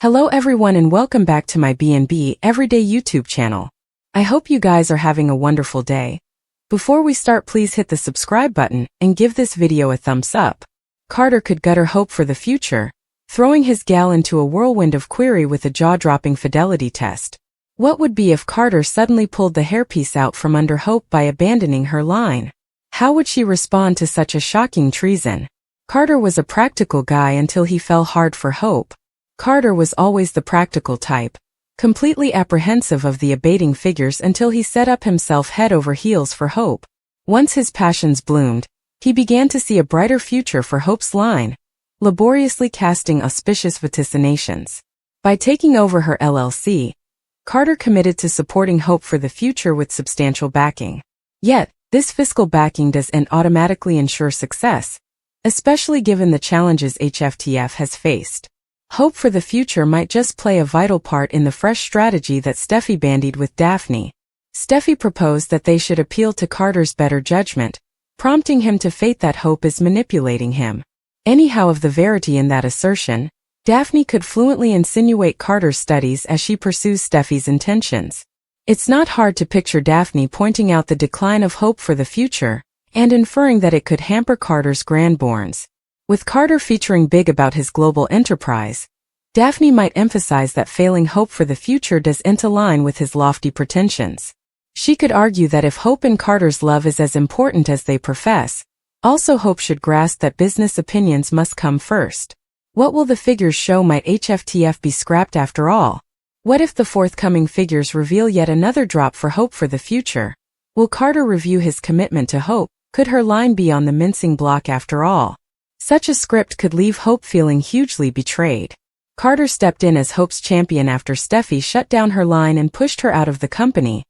Hello everyone and welcome back to my B&B Everyday YouTube channel. I hope you guys are having a wonderful day. Before we start, please hit the subscribe button and give this video a thumbs up. Carter could gutter Hope for the future, throwing his gal into a whirlwind of query with a jaw-dropping fidelity test. What would be if Carter suddenly pulled the hairpiece out from under Hope by abandoning her line? How would she respond to such a shocking treason? Carter was a practical guy until he fell hard for Hope. Carter was always the practical type, completely apprehensive of the abating figures until he set up himself head over heels for Hope. Once his passions bloomed, he began to see a brighter future for Hope's line, laboriously casting auspicious vaticinations. By taking over her LLC, Carter committed to supporting Hope for the future with substantial backing. Yet, this fiscal backing doesn't automatically ensure success, especially given the challenges HFTF has faced. Hope for the future might just play a vital part in the fresh strategy that Steffi bandied with Daphne. Steffi proposed that they should appeal to Carter's better judgment, prompting him to fate that Hope is manipulating him. Anyhow, of the verity in that assertion, Daphne could fluently insinuate Carter's studies as she pursues Steffi's intentions. It's not hard to picture Daphne pointing out the decline of Hope for the future, and inferring that it could hamper Carter's grandborns. With Carter featuring big about his global enterprise, Daphne might emphasize that failing Hope for the future doesn't align with his lofty pretensions. She could argue that if Hope and Carter's love is as important as they profess, also Hope should grasp that business opinions must come first. What will the figures show? Might HFTF be scrapped after all? What if the forthcoming figures reveal yet another drop for Hope for the future? Will Carter review his commitment to Hope? Could her line be on the mincing block after all? Such a script could leave Hope feeling hugely betrayed. Carter stepped in as Hope's champion after Steffi shut down her line and pushed her out of the company.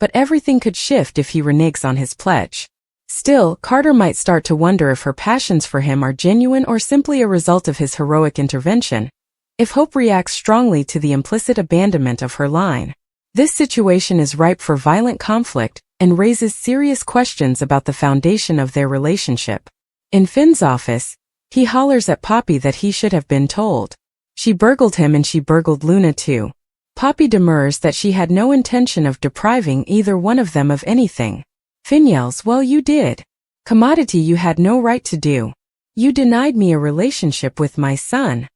But everything could shift if he reneges on his pledge. Still, Carter might start to wonder if her passions for him are genuine or simply a result of his heroic intervention. If Hope reacts strongly to the implicit abandonment of her line, this situation is ripe for violent conflict and raises serious questions about the foundation of their relationship. In Finn's office, he hollers at Poppy that he should have been told. She burgled him and she burgled Luna too. Poppy demurs that she had no intention of depriving either one of them of anything. Finn yells, "Well, you did. Commodity, you had no right to do. You denied me a relationship with my son."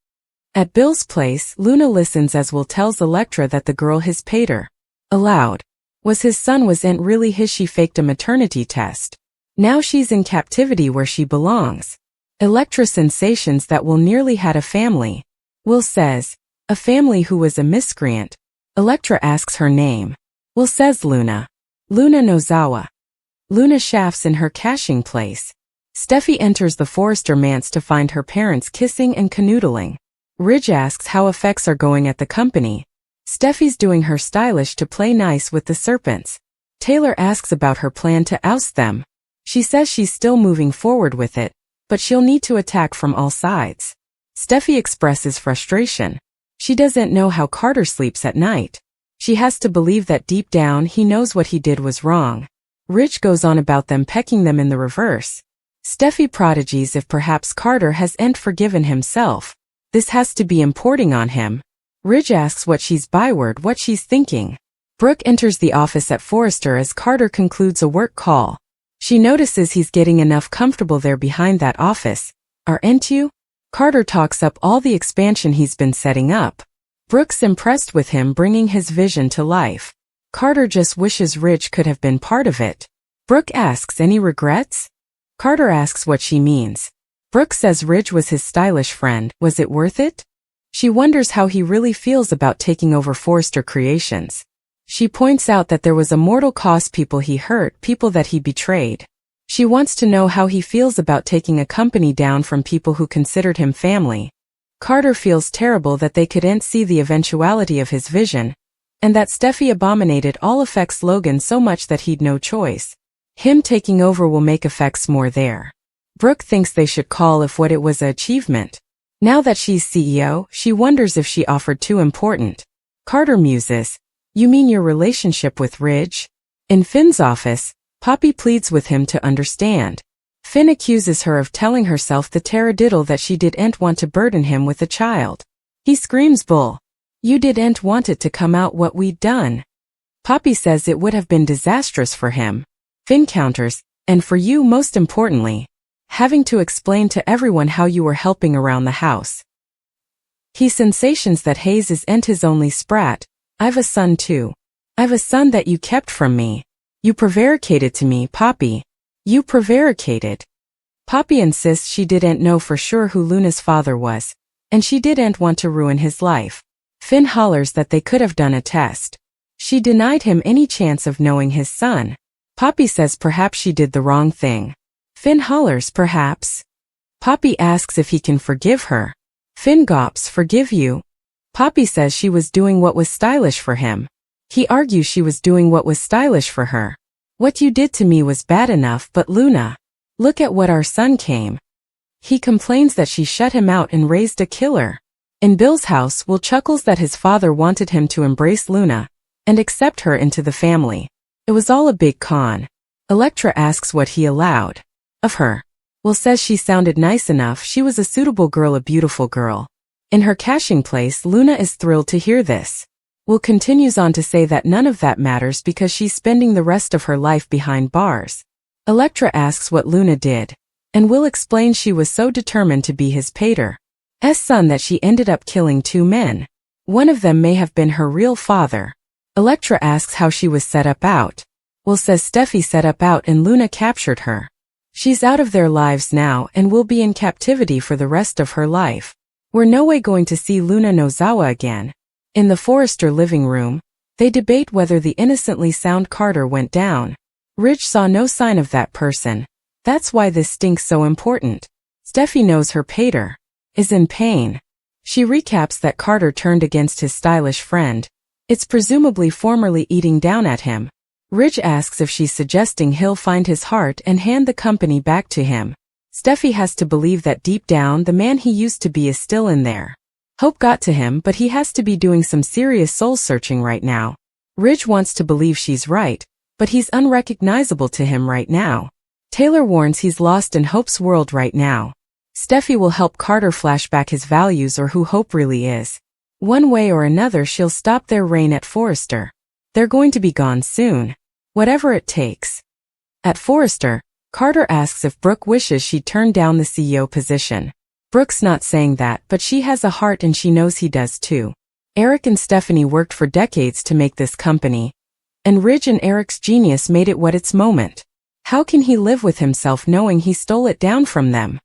At Bill's place, Luna listens as Will tells Elektra that the girl has paid her. Aloud. Was his son wasn't really his, she faked a maternity test. Now she's in captivity where she belongs. Elektra sensations that Will nearly had a family. Will says, "A family who was a miscreant." Elektra asks her name. Will says Luna. Luna Nozawa. Luna shafts in her caching place. Steffi enters the Forrester manse to find her parents kissing and canoodling. Ridge asks how effects are going at the company. Steffi's doing her stylish to play nice with the serpents. Taylor asks about her plan to oust them. She says she's still moving forward with it, but she'll need to attack from all sides. Steffi expresses frustration. She doesn't know how Carter sleeps at night. She has to believe that deep down he knows what he did was wrong. Ridge goes on about them pecking them in the reverse. Steffi prodigies if perhaps Carter hasn't forgiven himself. This has to be importing on him. Ridge asks what she's byword, what she's thinking. Brooke enters the office at Forrester as Carter concludes a work call. She notices he's getting enough comfortable there behind that office. Aren't you? Carter talks up all the expansion he's been setting up. Brooke's impressed with him bringing his vision to life. Carter just wishes Ridge could have been part of it. Brooke asks, any regrets? Carter asks what she means. Brooke says Ridge was his stylish friend. Was it worth it? She wonders how he really feels about taking over Forrester Creations. She points out that there was a mortal cost, people he hurt, people that he betrayed. She wants to know how he feels about taking a company down from people who considered him family. Carter feels terrible that they couldn't see the eventuality of his vision, and that Steffi abominated all effects Logan so much that he'd no choice. Him taking over will make effects more there. Brooke thinks they should call if what it was a achievement. Now that she's CEO, she wonders if she offered too important. Carter muses, "You mean your relationship with Ridge?" In Finn's office, Poppy pleads with him to understand. Finn accuses her of telling herself the taradiddle that she didn't want to burden him with a child. He screams bull. You didn't want it to come out what we'd done. Poppy says it would have been disastrous for him. Finn counters, and for you most importantly. Having to explain to everyone how you were helping around the house. He sensations that Hayes isn't his only sprat. I've a son too. I've a son that you kept from me. You prevaricated to me, Poppy. You prevaricated. Poppy insists she didn't know for sure who Luna's father was, and she didn't want to ruin his life. Finn hollers that they could have done a test. She denied him any chance of knowing his son. Poppy says perhaps she did the wrong thing. Finn hollers perhaps. Poppy asks if he can forgive her. Finn gawps, forgive you? Poppy says she was doing what was stylish for him. He argues she was doing what was stylish for her. What you did to me was bad enough, but Luna, look at what our son came. He complains that she shut him out and raised a killer. In Bill's house, Will chuckles that his father wanted him to embrace Luna and accept her into the family. It was all a big con. Elektra asks what he allowed of her. Will says she sounded nice enough, she was a suitable girl, a beautiful girl. In her caching place, Luna is thrilled to hear this. Will continues on to say that none of that matters because she's spending the rest of her life behind bars. Elektra asks what Luna did, and Will explains she was so determined to be his pater's son that she ended up killing 2 men. One of them may have been her real father. Elektra asks how she was set up out. Will says Steffi set up out and Luna captured her. She's out of their lives now and will be in captivity for the rest of her life. We're no way going to see Luna Nozawa again. In the Forrester living room, they debate whether the innocently sound Carter went down. Ridge saw no sign of that person. That's why this stinks so important. Steffi knows her pater is in pain. She recaps that Carter turned against his stylish friend. It's presumably formerly eating down at him. Ridge asks if she's suggesting he'll find his heart and hand the company back to him. Steffi has to believe that deep down the man he used to be is still in there. Hope got to him, but he has to be doing some serious soul-searching right now. Ridge wants to believe she's right, but he's unrecognizable to him right now. Taylor warns he's lost in Hope's world right now. Steffi will help Carter flash back his values or who Hope really is. One way or another she'll stop their reign at Forrester. They're going to be gone soon. Whatever it takes. At Forrester, Carter asks if Brooke wishes she'd turn down the CEO position. Brooke's not saying that, but she has a heart and she knows he does too. Eric and Stephanie worked for decades to make this company, and Ridge and Eric's genius made it what its moment. How can he live with himself knowing he stole it down from them?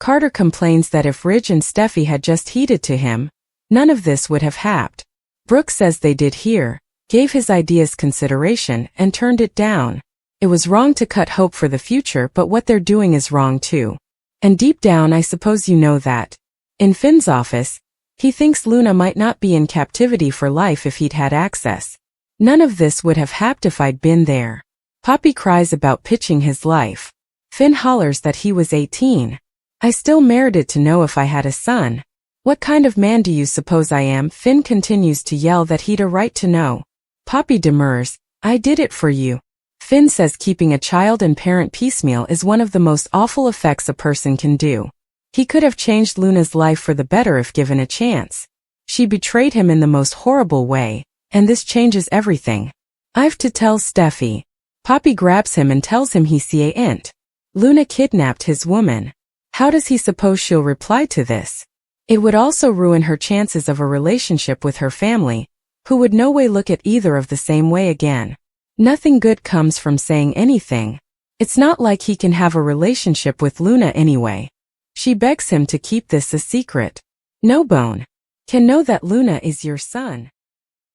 Carter complains that if Ridge and Steffi had just heeded to him, none of this would have happened. Brooke says they did hear, gave his ideas consideration, and turned it down. It was wrong to cut hope for the future, but what they're doing is wrong too. And deep down I suppose you know that. In Finn's office, he thinks Luna might not be in captivity for life if he'd had access. None of this would have happened if I'd been there. Poppy cries about pitching his life. Finn hollers that he was 18. I still merited to know if I had a son. What kind of man do you suppose I am? Finn continues to yell that he'd a right to know. Poppy demurs, I did it for you. Finn says keeping a child and parent piecemeal is one of the most awful effects a person can do. He could have changed Luna's life for the better if given a chance. She betrayed him in the most horrible way, and this changes everything. I've to tell Steffi. Poppy grabs him and tells him he ain't. Luna kidnapped his woman. How does he suppose she'll reply to this? It would also ruin her chances of a relationship with her family, who would no way look at either of the same way again. Nothing good comes from saying anything. It's not like he can have a relationship with Luna anyway. She begs him to keep this a secret. No bone can know that Luna is your son.